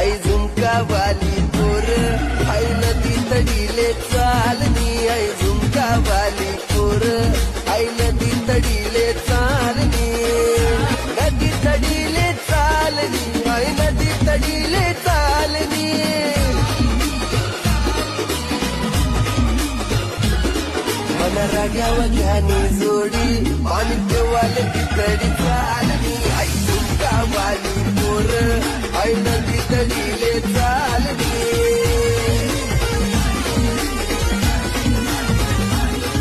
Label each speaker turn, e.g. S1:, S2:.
S1: आई झुमका वाली पोर आई नदी तडीले चालनी आई झुमका वाली पोर आई नदी तडीले चालनी नदी तडीले चालनी आई नदी तडीले चालनी मला राग्यावर घ्यानी जोडी पाणी देवाले तिकडी चालनी आई झुमका वाली पोर आई नदी तडीले चालनी